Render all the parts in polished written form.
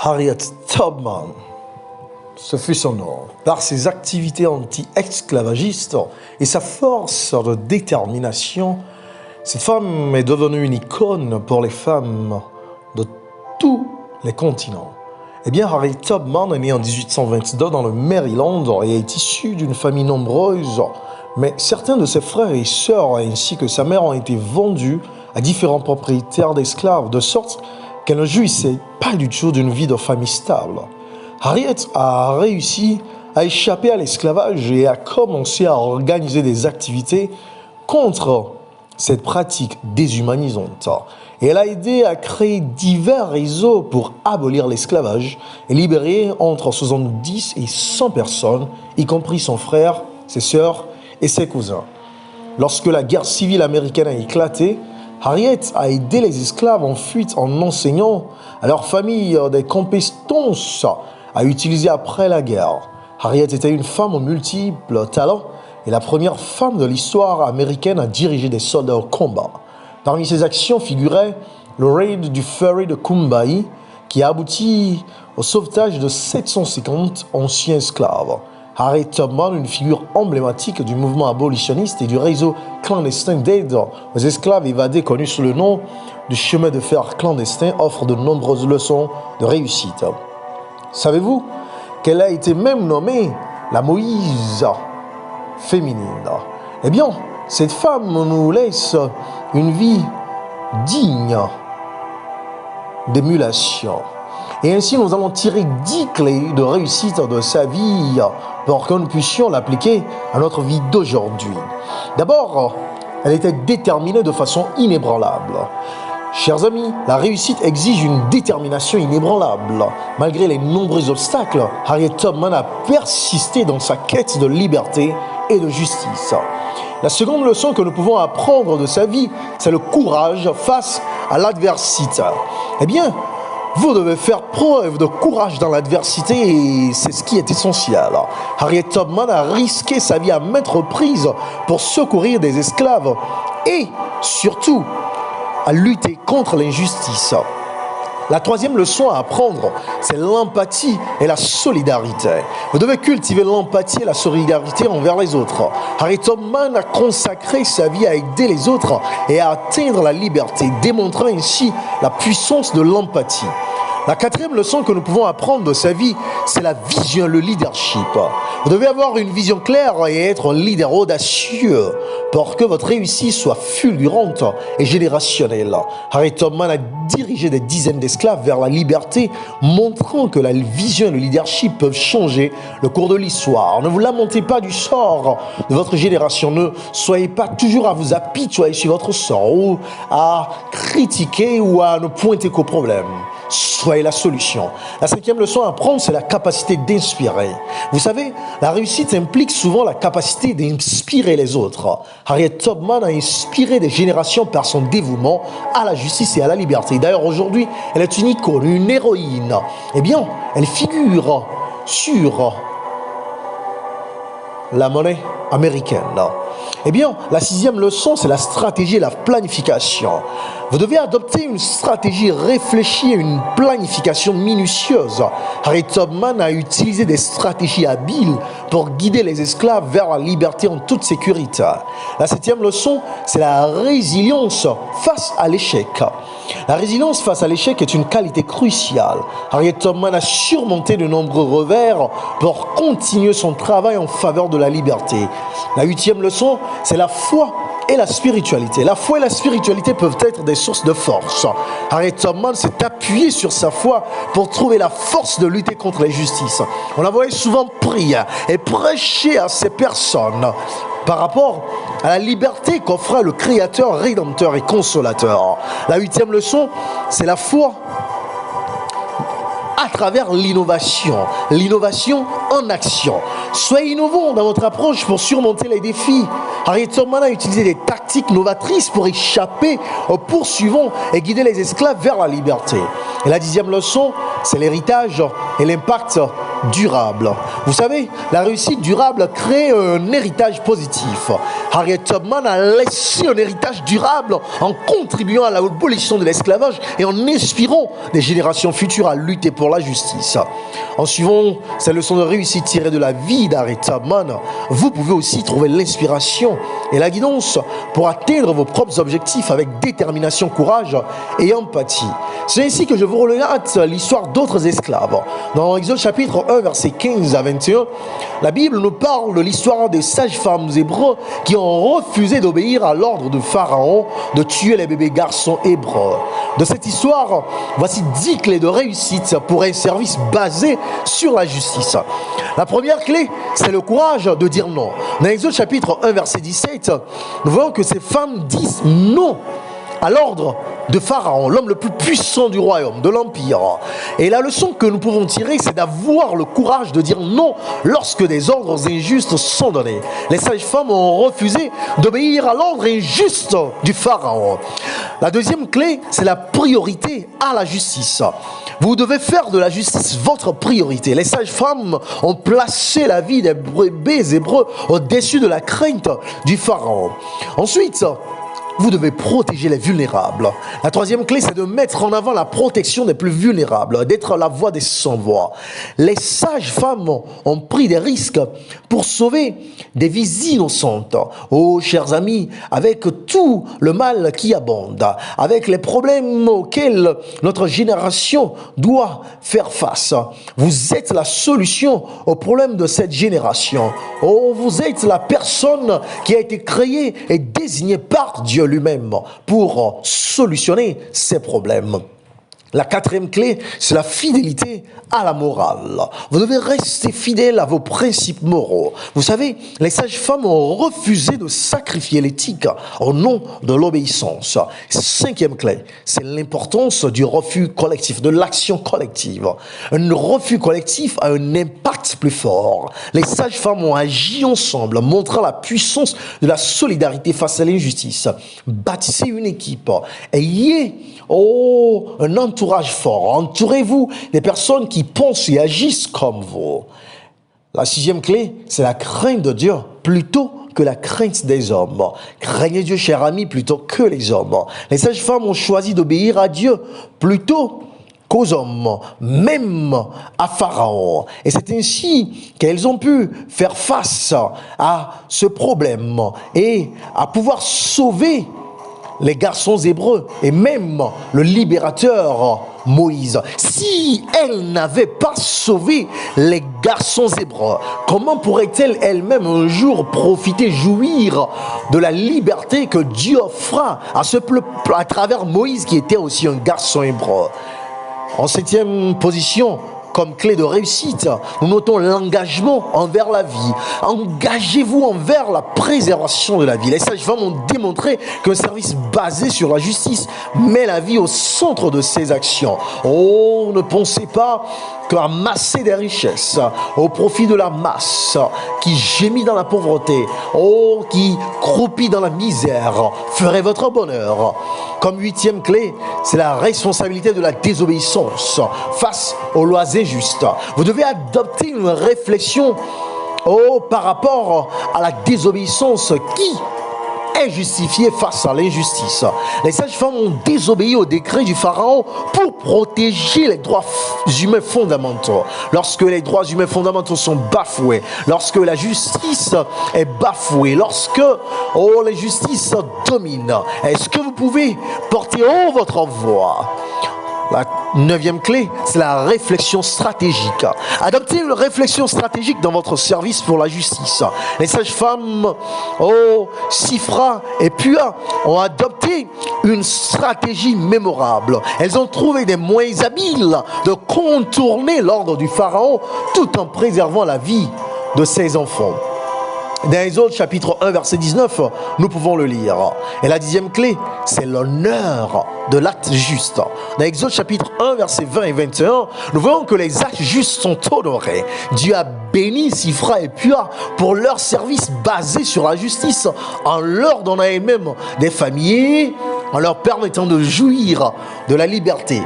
Harriet Tubman, ce fut son nom. Par ses activités anti-esclavagistes et sa force de détermination, cette femme est devenue une icône pour les femmes de tous les continents. Eh bien, Harriet Tubman est née en 1822 dans le Maryland et est issue d'une famille nombreuse, mais certains de ses frères et sœurs ainsi que sa mère ont été vendus à différents propriétaires d'esclaves, de sorte qu'elle ne jouissait pas du tout d'une vie de famille stable. Harriet a réussi à échapper à l'esclavage et a commencé à organiser des activités contre cette pratique déshumanisante. Et elle a aidé à créer divers réseaux pour abolir l'esclavage et libérer entre 70 et 100 personnes, y compris son frère, ses sœurs et ses cousins. Lorsque la guerre civile américaine a éclaté, Harriet a aidé les esclaves en fuite en enseignant à leur famille des compétences à utiliser après la guerre. Harriet était une femme aux multiples talents et la première femme de l'histoire américaine à diriger des soldats au combat. Parmi ses actions figurait le raid du ferry de Combahee qui a abouti au sauvetage de 750 anciens esclaves. Harriet Tubman, une figure emblématique du mouvement abolitionniste et du réseau clandestin d'aide aux esclaves évadés connu sous le nom du chemin de fer clandestin, offre de nombreuses leçons de réussite. Savez-vous qu'elle a été même nommée la Moïse féminine? Eh bien, cette femme nous laisse une vie digne d'émulation. Et ainsi, nous allons tirer 10 clés de réussite de sa vie pour que nous puissions l'appliquer à notre vie d'aujourd'hui. D'abord, elle était déterminée de façon inébranlable. Chers amis, la réussite exige une détermination inébranlable. Malgré les nombreux obstacles, Harriet Tubman a persisté dans sa quête de liberté et de justice. La seconde leçon que nous pouvons apprendre de sa vie, c'est le courage face à l'adversité. Eh bien, vous devez faire preuve de courage dans l'adversité et c'est ce qui est essentiel. Harriet Tubman a risqué sa vie à maintes reprises pour secourir des esclaves et surtout à lutter contre l'injustice. La troisième leçon à apprendre, c'est l'empathie et la solidarité. Vous devez cultiver l'empathie et la solidarité envers les autres. Harriet Tubman a consacré sa vie à aider les autres et à atteindre la liberté, démontrant ainsi la puissance de l'empathie. La quatrième leçon que nous pouvons apprendre de sa vie, c'est la vision, le leadership. Vous devez avoir une vision claire et être un leader audacieux pour que votre réussite soit fulgurante et générationnelle. Harriet Tubman a dirigé des dizaines d'esclaves vers la liberté, montrant que la vision et le leadership peuvent changer le cours de l'histoire. Ne vous lamentez pas du sort de votre génération. Ne soyez pas toujours à vous apitoyer sur votre sort ou à critiquer ou à ne pointer qu'aux problèmes. Soyez la solution. La cinquième leçon à apprendre, c'est la capacité d'inspirer. Vous savez, la réussite implique souvent la capacité d'inspirer les autres. Harriet Tubman a inspiré des générations par son dévouement à la justice et à la liberté. D'ailleurs, aujourd'hui, elle est une icône, une héroïne. Eh bien, elle figure sur la monnaie américaine. Eh bien, la sixième leçon, c'est la stratégie et la planification. Vous devez adopter une stratégie réfléchie et une planification minutieuse. Harriet Tubman a utilisé des stratégies habiles pour guider les esclaves vers la liberté en toute sécurité. La septième leçon, c'est la résilience face à l'échec. La résilience face à l'échec est une qualité cruciale. Harriet Tubman a surmonté de nombreux revers pour continuer son travail en faveur de la liberté. La huitième leçon, c'est la foi et la spiritualité. La foi et la spiritualité peuvent être des sources de force. Harriet Tubman s'est appuyée sur sa foi pour trouver la force de lutter contre l'injustice. On la voyait souvent prier et prêcher à ces personnes par rapport à la liberté qu'offrait le Créateur, Rédempteur et Consolateur. La huitième leçon, c'est la foi à travers l'innovation. L'innovation en action. Soyez innovants dans votre approche pour surmonter les défis. Harriet Tubman a utilisé des tactiques novatrices pour échapper aux poursuivants et guider les esclaves vers la liberté. Et la dixième leçon, c'est l'héritage et l'impact durable. Vous savez, la réussite durable crée un héritage positif. Harriet Tubman a laissé un héritage durable en contribuant à l'abolition de l'esclavage et en inspirant les générations futures à lutter pour la justice. En suivant ces leçons de réussite tirées de la vie d'Harriet Tubman, vous pouvez aussi trouver l'inspiration et la guidance pour atteindre vos propres objectifs avec détermination, courage et empathie. C'est ainsi que je vous relate l'histoire d'autres esclaves. Dans Exode chapitre 1, versets 15 à 21, la Bible nous parle de l'histoire des sages-femmes hébreux qui ont refusé d'obéir à l'ordre de Pharaon de tuer les bébés garçons hébreux. De cette histoire, voici 10 clés de réussite pour un service basé sur la justice. La première clé, c'est le courage de dire non. Dans Exode chapitre 1, verset 17, nous voyons que ces femmes disent non à l'ordre de Pharaon, l'homme le plus puissant du royaume, de l'empire. Et la leçon que nous pouvons tirer, c'est d'avoir le courage de dire non lorsque des ordres injustes sont donnés. Les sages-femmes ont refusé d'obéir à l'ordre injuste du Pharaon. La deuxième clé, c'est la priorité à la justice. Vous devez faire de la justice votre priorité. Les sages-femmes ont placé la vie des bébés hébreux au-dessus de la crainte du Pharaon. Ensuite, vous devez protéger les vulnérables. La troisième clé, c'est de mettre en avant la protection des plus vulnérables, d'être la voix des sans-voix. Les sages-femmes ont pris des risques pour sauver des vies innocentes. Oh, chers amis, avec tout le mal qui abonde, avec les problèmes auxquels notre génération doit faire face, vous êtes la solution aux problèmes de cette génération. Oh, vous êtes la personne qui a été créée et désignée par Dieu lui-même pour solutionner ces problèmes. La quatrième clé, c'est la fidélité à la morale. Vous devez rester fidèle à vos principes moraux. Vous savez, les sages-femmes ont refusé de sacrifier l'éthique au nom de l'obéissance. Cinquième clé, c'est l'importance du refus collectif, de l'action collective. Un refus collectif a un impact plus fort. Les sages-femmes ont agi ensemble, montrant la puissance de la solidarité face à l'injustice. Bâtissez une équipe. Ayez un entourage fort. Entourez-vous des personnes qui pensent et agissent comme vous. La sixième clé, c'est la crainte de Dieu plutôt que la crainte des hommes. Craignez Dieu, cher ami, plutôt que les hommes. Les sages-femmes ont choisi d'obéir à Dieu plutôt qu'aux hommes, même à Pharaon. Et c'est ainsi qu'elles ont pu faire face à ce problème et à pouvoir sauver les garçons hébreux et même le libérateur Moïse. Si elle n'avait pas sauvé les garçons hébreux, comment pourrait-elle elle-même un jour profiter, jouir de la liberté que Dieu offra à ce peuple à travers Moïse qui était aussi un garçon hébreu? En septième position, comme clé de réussite, nous notons l'engagement envers la vie. Engagez-vous envers la préservation de la vie. Les sages-femmes ont démontré qu'un service basé sur la justice met la vie au centre de ses actions. Oh, ne pensez pas qu'amasser des richesses au profit de la masse qui gémit dans la pauvreté, qui croupit dans la misère, ferait votre bonheur. Comme huitième clé, c'est la responsabilité de la désobéissance face aux lois injustes. Vous devez adopter une réflexion par rapport à la désobéissance qui est justifiée face à l'injustice. Les sages-femmes ont désobéi au décret du Pharaon pour protéger les droits humains fondamentaux. Lorsque les droits humains fondamentaux sont bafoués, lorsque la justice est bafouée, lorsque l'injustice domine, est-ce que vous pouvez porter haut votre voix? La neuvième clé, c'est la réflexion stratégique. Adoptez une réflexion stratégique dans votre service pour la justice. Les sages-femmes, Sifra et Pua, ont adopté une stratégie mémorable. Elles ont trouvé des moyens habiles de contourner l'ordre du Pharaon tout en préservant la vie de ses enfants. Dans Exode chapitre 1, verset 19, nous pouvons le lire. Et la dixième clé, c'est l'honneur de l'acte juste. Dans Exode chapitre 1, verset 20 et 21, nous voyons que les actes justes sont honorés. Dieu a béni Sifra et Pua pour leur service basé sur la justice, en leur donnant elles-mêmes des familles, en leur permettant de jouir de la liberté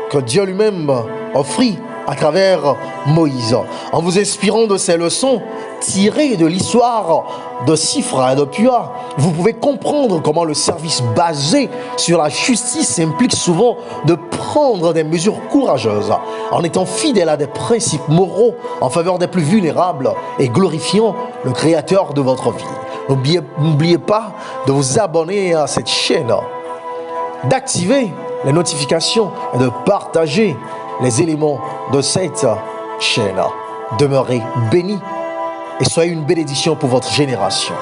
que Dieu lui-même offrit à travers Moïse. En vous inspirant de ces leçons tirées de l'histoire de Sifra et de Pua, vous pouvez comprendre comment le service basé sur la justice implique souvent de prendre des mesures courageuses en étant fidèle à des principes moraux en faveur des plus vulnérables et glorifiant le Créateur de votre vie. N'oubliez pas de vous abonner à cette chaîne, d'activer les notifications et de partager les éléments de cette chaîne. Demeurez bénis et soyez une bénédiction pour votre génération.